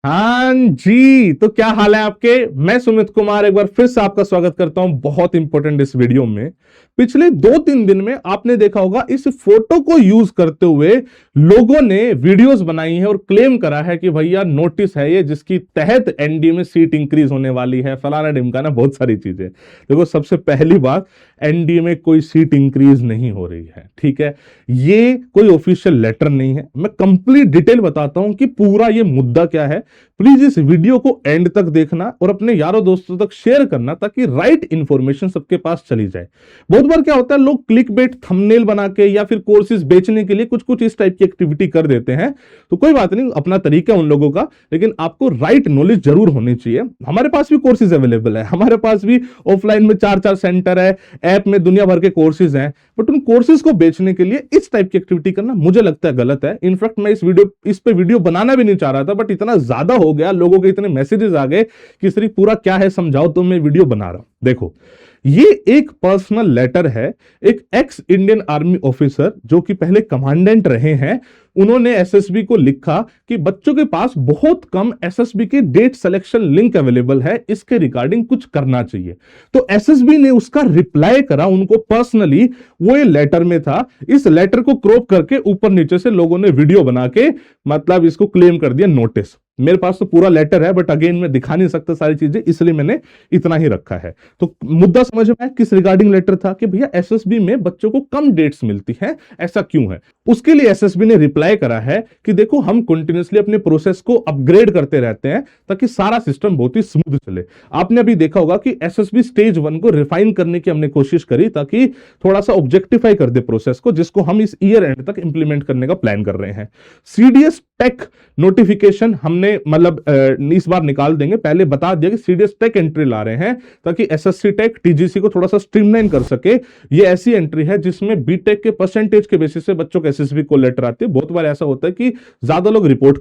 हाँ जी, तो क्या हाल है आपके। मैं सुमित कुमार एक बार फिर से आपका स्वागत करता हूं बहुत इंपॉर्टेंट इस वीडियो में। पिछले 2-3 दिन में आपने देखा होगा इस फोटो को यूज करते हुए लोगों ने वीडियोस बनाई है और क्लेम करा है कि भैया नोटिस है ये जिसकी तहत एनडीए में सीट इंक्रीज होने वाली है, फलाना ढिमकाना बहुत सारी चीजें। देखो, सबसे पहली बात, एनडीए में कोई सीट इंक्रीज नहीं हो रही है, ठीक है। ये कोई ऑफिशियल लेटर नहीं है। मैं कंप्लीट डिटेल बताता हूं कि पूरा ये मुद्दा क्या है। प्लीज इस वीडियो को एंड तक देखना और अपने यारों दोस्तों तक शेयर करना ताकि राइट इंफॉर्मेशन सबके पास चली जाए। बहुत बार क्या होता है, लोग क्लिक बेट थंबनेल बना के या फिर कोर्सेज बेचने के लिए कुछ कुछ इस टाइप की एक्टिविटी कर देते हैं। तो कोई बात नहीं, अपना तरीका उन लोगों का, लेकिन आपको राइट नॉलेज जरूर होनी चाहिए। हमारे पास भी कोर्सेज अवेलेबल है, हमारे पास भी ऑफलाइन में 4-4 सेंटर है, ऐप में दुनिया भर के कोर्सेज हैं। बट उन कोर्सेज को बेचने के लिए इस टाइप की एक्टिविटी करना मुझे लगता है गलत है। इनफैक्ट मैं इस पे वीडियो बनाना भी नहीं चाह रहा था, बट इतना ज्यादा हो गया, लोगों के इतने मैसेजेस आ गए कि सिर्फ पूरा क्या है समझाओ, तो मैं वीडियो बना रहा हूं। देखो, ये एक पर्सनल लेटर है। एक एक्स इंडियन आर्मी ऑफिसर जो कि पहले कमांडेंट रहे हैं, उन्होंने एसएसबी को लिखा कि बच्चों के पास बहुत कम एसएसबी के डेट सिलेक्शन लिंक अवेलेबल है, इसके रिगार्डिंग कुछ करना चाहिए। तो एसएसबी ने उसका रिप्लाई करा उनको पर्सनली, वो ये लेटर में था। इस लेटर को क्रॉप करके ऊपर नीचे से लोगों ने वीडियो बना के मतलब इसको क्लेम कर दिया नोटिस। मेरे पास तो पूरा लेटर है, बट अगेन मैं दिखा नहीं सकता सारी चीजें, इसलिए मैंने इतना ही रखा है। तो मुद्दा समझ में आया किस रिगार्डिंग लेटर था कि भैया एसएसबी में बच्चों को कम डेट्स मिलती हैं, ऐसा क्यों है। उसके लिए एसएसबी ने रिप्लाई करा है कि देखो, हम कंटिन्यूअसली अपने प्रोसेस को अपग्रेड करते रहते हैं ताकि सारा सिस्टम बहुत ही स्मूथ चले। आपने अभी देखा होगा कि एसएसबी स्टेज 1 को रिफाइन करने की हमने कोशिश करी ताकि थोड़ा सा ऑब्जेक्टिफाई कर दे प्रोसेस को, जिसको हम इस ईयर एंड तक इंप्लीमेंट करने का प्लान कर रहे हैं। सीडीएस टेक नोटिफिकेशन हमने मतलब इस बार निकाल देंगे। पहले बता दिया कि सीडीएस टेक एंट्री ला रहे हैं ताकि एसएससी टेक टीजीसी को थोड़ा सा स्ट्रीमलाइन कर सके। ये ऐसी एंट्री है जिसमें बीटेक के परसेंटेज के बेसिस से बच्चों को एसएसबी को लेटर आती है। बहुत बार ऐसा होता है कि ज्यादा लोग रिपोर्ट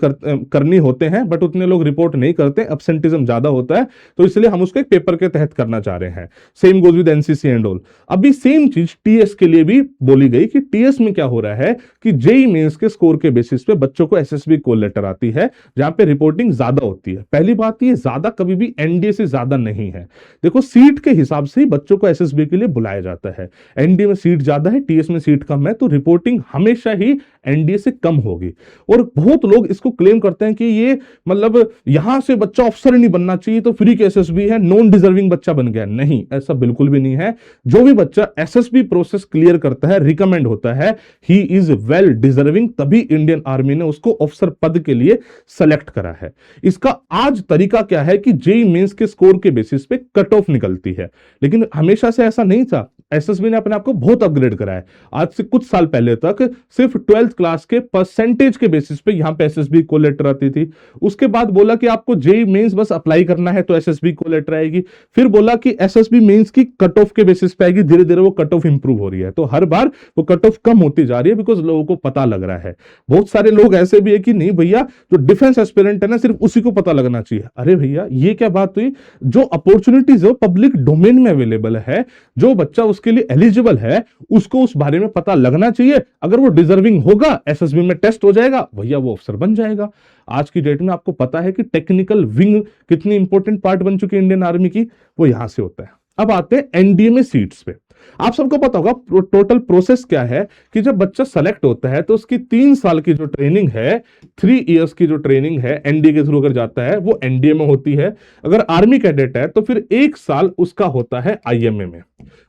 करनी होते हैं, बट उतने लोग रिपोर्ट नहीं करते, एब्सेंटिज्म ज्यादा होता है, तो इसलिए हम उसको एक पेपर के तहत करना चाह रहे हैं। Same goes with NCC and all. अभी सेम चीज टीएस के लिए भी बोली गई कि टीएस में क्या हो रहा है कि जेई मेंस के स्कोर के बेसिस पे बच्चों को एसएसबी को लेटर आती है, जहां पे रिपोर्टिंग ज्यादा होती है। पहली बात, ये ज्यादा कभी भी एनडीए से ज्यादा नहीं है। देखो, सीट के हिसाब से ही बच्चों को एसएसबी के लिए बुलाया जाता है। एनडीए में सीट ज्यादा है, टीएस में सीट कम है, तो रिपोर्टिंग हमेशा ही एनडीए से कम होगी। और बहुत लोग इसको क्लेम करते हैं कि ये मतलब यहां से बच्चा अफसर नहीं बनना चाहिए तो फ्री के एसएसबी है, नॉन डिजर्विंग बच्चा बन गया। नहीं, ऐसा बिल्कुल भी नहीं है। जो भी बच्चा एसएसबी प्रोसेस क्लियर करता है, रिकमेंड होता है, ही इज वेल डिजर्विंग, तभी इंडियन आर्मी ने उसको अफसर पद के लिए सेलेक्ट करा है। इसका आज तरीका क्या है कि जेई मेंस के स्कोर के बेसिस पे कट ऑफ निकलती है, लेकिन हमेशा से ऐसा नहीं था। एसएसबी ने अपने आप को बहुत अपग्रेड करा है। आज से कुछ साल पहले तक सिर्फ 12th क्लास के परसेंटेज के बेसिस पे यहां पे एसएसबी को लेटर आती थी। उसके बाद बोला कि आपको जेई मेंस बस अप्लाई करना है तो एसएसबी को लेटर आएगी। फिर बोला कि एसएसबी मेंस की कट ऑफ के बेसिस पे आएगी। धीरे धीरे वो कट ऑफ इंप्रूव हो रही है, तो हर बार वो कट ऑफ कम होती जा रही है बिकॉज लोगों को पता लग रहा है। बहुत सारे लोग ऐसे भी है कि नहीं भैया, जो डिफेंस एस्पिरेंट है ना, सिर्फ उसी को पता लगना चाहिए। अरे भैया, ये क्या बात हुई। जो अपॉर्चुनिटीज है पब्लिक डोमेन में अवेलेबल है, जो बच्चा उसके लिए एलिजिबल है उसको उस बारे में पता लगना चाहिए। अगर वो डिजर्विंग होगा, एसएसबी में टेस्ट हो जाएगा, भैया वो अफसर बन जाएगा। आज की डेट में आपको पता है कि टेक्निकल विंग कितनी इंपॉर्टेंट पार्ट बन चुकी है इंडियन आर्मी की, वो यहां से होता है। अब आते हैं एनडीए में सीट्स पे। आप सबको पता होगा टोटल प्रोसेस क्या है कि जब बच्चा सेलेक्ट होता है तो उसकी 3 साल की जो ट्रेनिंग है, 3 इयर्स की जो ट्रेनिंग है एनडीए के थ्रू अगर जाता है वो एनडीए में होती है। अगर आर्मी कैडेट है तो फिर 1 साल उसका होता है आईएमए में,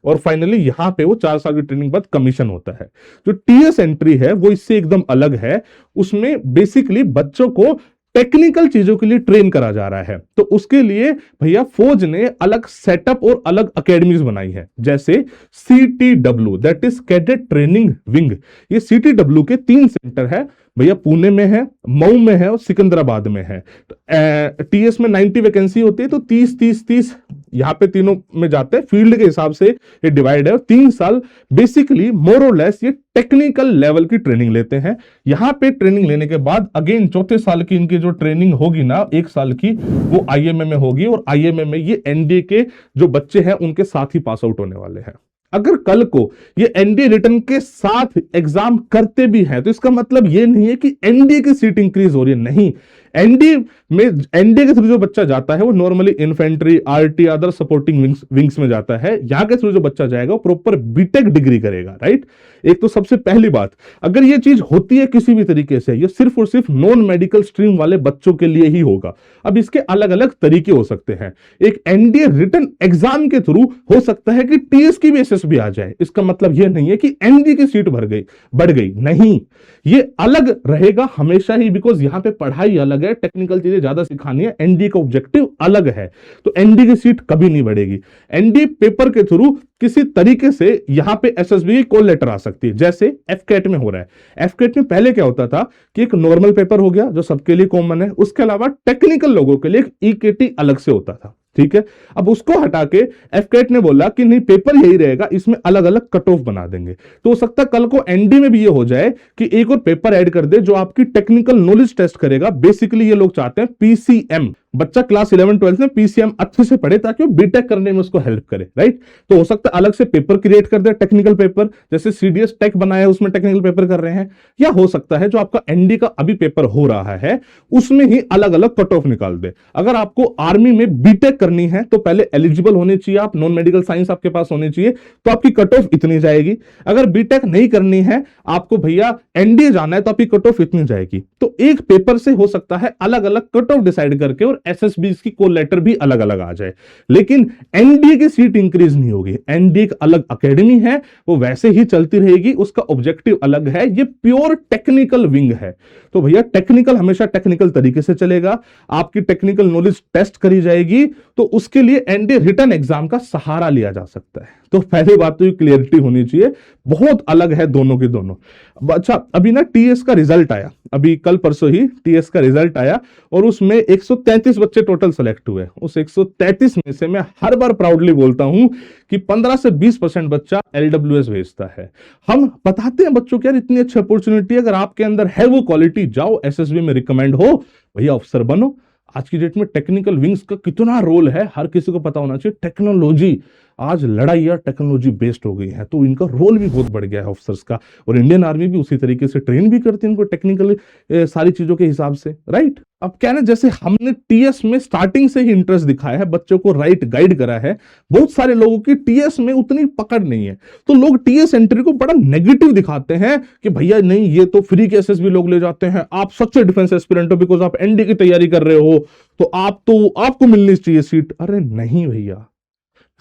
और फाइनली यहां पे वो 4 साल की ट्रेनिंग बाद कमीशन होता है। जो टीएस एंट्री है वो इससे एकदम अलग है। उसमें बेसिकली बच्चों को टेक्निकल चीजों के लिए ट्रेन करा जा रहा है। तो उसके लिए भैया फौज ने अलग सेटअप और अलग एकेडमीज बनाई है, जैसे CTW, that is cadet training wing. ये सीटीडब्ल्यू के 3 सेंटर है भैया, पुणे में है, मऊ में है और सिकंदराबाद में है। तो टीएस में 90 वैकेंसी होती है, तो 30-30-30 यहां पे तीनों में जाते हैं। फील्ड के हिसाब से ये डिवाइड है, और 3 साल बेसिकली मोर और लेस ये टेक्निकल लेवल की ट्रेनिंग लेते हैं। यहां पे ट्रेनिंग लेने के बाद अगेन चौथे साल की इनकी जो ट्रेनिंग होगी ना 1 साल की, वो आईएमए में होगी, और आईएमए में ये एनडीए के जो बच्चे हैं उनके साथ ही पास आउट होने वाले हैं। अगर कल को ये एनडीए रिटर्न के साथ एग्जाम करते भी हैं तो इसका मतलब ये नहीं है कि एनडीए की सीट इंक्रीज हो रही है, नहीं। एनडी में, एनडी के थ्रू जो बच्चा जाता है वो normally infantry, RT, other supporting wings में जाता है। यहां के थ्रू जो बच्चा जाएगा वो प्रॉपर बीटेक डिग्री करेगा, राइट। एक तो सबसे पहली बात, अगर ये चीज होती है किसी भी तरीके से, ये सिर्फ और सिर्फ नॉन मेडिकल स्ट्रीम वाले बच्चों के लिए ही होगा। अब इसके अलग अलग तरीके हो सकते हैं। एक एनडीए रिटन एग्जाम के थ्रू हो सकता है कि टीएस की भी एसएसबी आ जाए। इसका मतलब यह नहीं है कि एनडी की सीट बढ़ गई, नहीं, ये अलग रहेगा हमेशा ही, बिकॉज यहां पे पढ़ाई अलग है, टेक्निकल चीजें ज्यादा सिखानी है, एनडी का ऑब्जेक्टिव अलग है, तो एनडी की सीट कभी नहीं बढ़ेगी। एनडी पेपर के थ्रू किसी तरीके से यहां पे एसएसबी की कॉल लेटर आ सकती है, जैसे एफकेट में हो रहा है। एफकेट में पहले क्या होता था कि एक नॉर्मल पेपर हो गया जो सबके लिए कॉमन है, उसके अलावा टेक्निकल लोगों के लिए एक ईकेटी अलग से होता था, ठीक है। अब उसको हटा के एफकेट ने बोला कि नहीं, पेपर यही रहेगा, इसमें अलग अलग कट ऑफ बना देंगे। तो हो सकता है कल को एनडी में भी ये हो जाए कि एक और पेपर ऐड कर दे जो आपकी टेक्निकल नॉलेज टेस्ट करेगा। बेसिकली ये लोग चाहते हैं पीसीएम, बच्चा क्लास 11 12 में पीसीएम अच्छे से पढ़े ताकि वो बीटेक करने में उसको हेल्प करे, राइट। तो हो सकता है अलग से पेपर क्रिएट कर दे, टेक्निकल पेपर, जैसे सीडीएस टेक बनाया उसमें टेक्निकल पेपर कर रहे हैं, या हो सकता है जो आपका एनडी का अभी पेपर हो रहा है उसमें ही अलग अलग कट ऑफ निकाल दे। अगर आपको आर्मी में बीटेक करनी है तो पहले एलिजिबल होने चाहिए आप, नॉन मेडिकल साइंस आपके पास होनी चाहिए, तो आपकी कट ऑफ इतनी जाएगी। अगर बीटेक नहीं करनी है आपको भैया एनडीए जाना है तो आपकी कट ऑफ इतनी जाएगी। तो एक पेपर से हो सकता है अलग अलग कट ऑफ डिसाइड करके और एसएसबी की कॉल लेटर भी अलग अलग आ जाए, लेकिन एनडीए की सीट इंक्रीज नहीं होगी। एनडीए एक अलग एकेडमी है, वो वैसे ही चलती रहेगी, उसका ऑब्जेक्टिव अलग है, ये प्योर टेक्निकल विंग है। तो भैया टेक्निकल हमेशा टेक्निकल तरीके से चलेगा, आपकी टेक्निकल नॉलेज टेस्ट करी जाएगी, तो उसके लिए एनडीए रिटन एग्जाम का सहारा लिया जा सकता है। तो पहली बात तो ये क्लियरिटी होनी चाहिए, बहुत अलग है दोनों की दोनों। अच्छा, अभी ना टीएस का रिजल्ट आया, अभी कल परसों ही टीएस का रिजल्ट आया और उसमें 133 बच्चे टोटल सेलेक्ट हुए। उस 133 में से मैं हर बार प्राउडली बोलता हूं कि 15 से 20% बच्चा एलडब्ल्यूएस भेजता है। हम बताते हैं बच्चों को यार इतनी अच्छी अपॉर्चुनिटी, अगर आपके अंदर है वो क्वालिटी, जाओ एसएसबी में रिकमेंड हो, भैया अफसर बनो। आज की डेट में टेक्निकल विंग्स का कितना रोल है हर किसी को पता होना चाहिए। टेक्नोलॉजी, आज लड़ाइयां टेक्नोलॉजी बेस्ड हो गई है, तो इनका रोल भी बहुत बढ़ गया है ऑफिसर्स का, और इंडियन आर्मी भी उसी तरीके से ट्रेन भी करती है इनको टेक्निकल सारी चीजों के हिसाब से, राइट। अब क्या ना, जैसे हमने टीएस में स्टार्टिंग से ही इंटरेस्ट दिखाया है, बच्चों को राइट गाइड करा है, बहुत सारे लोगों की टीएस में उतनी पकड़ नहीं है, तो लोग टीएस एंट्री को बड़ा नेगेटिव दिखाते हैं कि भैया नहीं, ये तो फ्री केसेस भी लोग ले जाते हैं, आप सच्चे डिफेंस एस्पिरेंट हो बिकॉज आप एनडी की तैयारी कर रहे हो, तो आपको मिलनी चाहिए सीट। अरे नहीं भैया,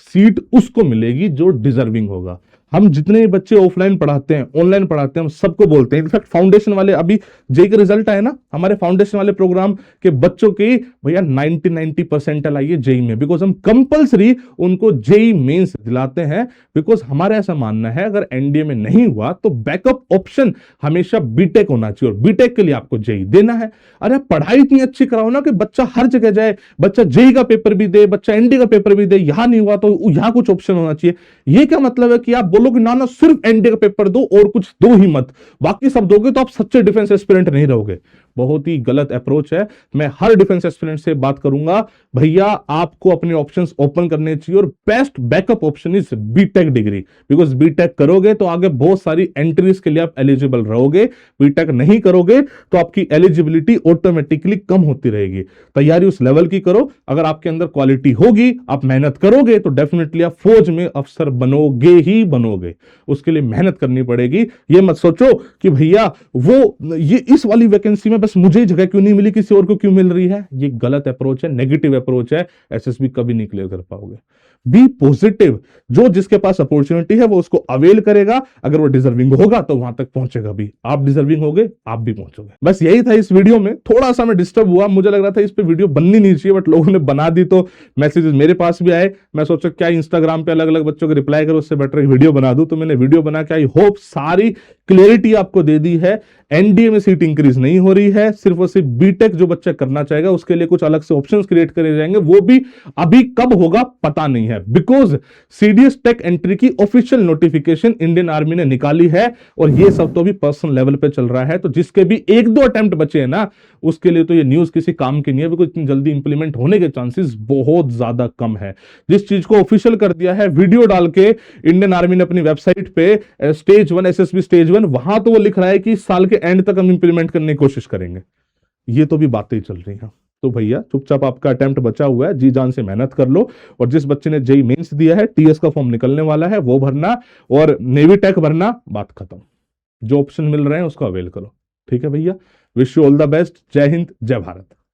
सीट उसको मिलेगी जो डिजर्विंग होगा। हम जितने बच्चे ऑफलाइन पढ़ाते हैं, ऑनलाइन पढ़ाते हैं, हम सबको बोलते हैं, इनफैक्ट फाउंडेशन वाले, अभी जेई के रिजल्ट आए ना, हमारे फाउंडेशन वाले प्रोग्राम के बच्चों के भैया 90% आइए जेई में, बिकॉज हम कंपलसरी उनको जेई मेंस दिलाते हैं, बिकॉज हमारा ऐसा मानना है अगर एनडीए में नहीं हुआ तो बैकअप ऑप्शन हमेशा बीटेक होना चाहिए, और बीटेक के लिए आपको जेई देना है। अरे पढ़ाई इतनी अच्छी कराओ ना कि बच्चा हर जगह जाए, बच्चा जेई का पेपर भी दे, बच्चा एनडी का पेपर भी दे, यहां नहीं हुआ तो यहां कुछ ऑप्शन होना चाहिए। ये क्या मतलब है कि आप बोलो कि ना ना सिर्फ एनडी का पेपर दो और कुछ दो ही मत, बाकी सब दोगे तो आप सच्चे डिफेंस एस्पिरेंट नहीं रहोगे। बहुत ही गलत अप्रोच है। मैं हर डिफेंस एस्पिरेंट से बात करूंगा, भैया आपको अपने ऑप्शंस ओपन करने चाहिए, और best backup option is BTech degree, because BTech करोगे तो आगे बहुत सारी एंट्रीज के लिए आप एलिजिबल रहोगे। बीटेक नहीं करोगे तो आपकी एलिजिबिलिटी ऑटोमेटिकली कम होती रहेगी। तैयारी उस लेवल की करो, अगर आपके अंदर क्वालिटी होगी, आप मेहनत करोगे तो डेफिनेटली आप फौज में अफसर बनोगे ही बनोगे। उसके लिए मेहनत करनी पड़ेगी। ये मत सोचो कि भैया ये इस वाली वैकेंसी में बस मुझे जगह क्यों नहीं मिली, किसी और को क्यों मिल रही है। ये गलत अप्रोच है, नेगेटिव अप्रोच है, एसएसबी कभी नहीं क्लियर कर पाओगे। बी पॉजिटिव, जो जिसके पास अपॉर्चुनिटी है वो उसको अवेल करेगा, अगर वो डिजर्विंग होगा तो वहां तक पहुंचेगा भी। आप डिजर्विंग होगे, आप भी पहुंचोगे। बस यही था इस वीडियो में। थोड़ा सा मैं डिस्टर्ब हुआ, मुझे लग रहा था इस पे वीडियो बननी नहीं चाहिए, बट लोगों ने बना दी तो मैसेजेस मेरे पास भी आए। मैं सोचा क्या इंस्टाग्राम पे अलग अलग बच्चों को रिप्लाई करो, उससे बेटर वीडियो बना दूं, तो मैंने वीडियो बना के आई होप सारी क्लियरिटी आपको दे दी है। एनडीए में सीट इंक्रीज नहीं हो रही है, सिर्फ और सिर्फ बीटेक जो बच्चा करना चाहेगा उसके लिए कुछ अलग से ऑप्शंस क्रिएट करे जाएंगे, वो भी अभी कब होगा पता नहीं है, बिकॉज सीडीएस टेक एंट्री की ऑफिशियल नोटिफिकेशन इंडियन आर्मी ने निकाली है, और ये सब तो भी पर्सनल लेवल पे चल रहा है। तो जिसके भी 1-2 अटेम्प्ट बचे हैं ना, उसके लिए तो ये न्यूज किसी काम की नहीं है, बिकॉज इतनी जल्दी इंप्लीमेंट होने के चांसेस बहुत ज्यादा कम है। जिस चीज को ऑफिशियल कर दिया है, वीडियो डाल के इंडियन आर्मी ने अपनी वेबसाइट पे स्टेज 1 एसएसबी स्टेज 1, वहां तो वो लिख रहा है कि इस साल के एंड तक हम इंप्लीमेंट करने की कोशिश करेंगे। ये तो भी बातें ही चल रही हैं। तो भैया चुपचाप, आपका अटेम्प्ट बचा हुआ है, जी जान से मेहनत कर लो। और जिस बच्चे ने जेई मेंस दिया है, टीएस का फॉर्म निकलने वाला है, वो भरना, और नेवी टेक भरना, बात खत्म। जो ऑप्शन मिल रहे हैं उसको अवेल करो। ठीक है भैया, wish you all the best. जय हिंद, जय भारत।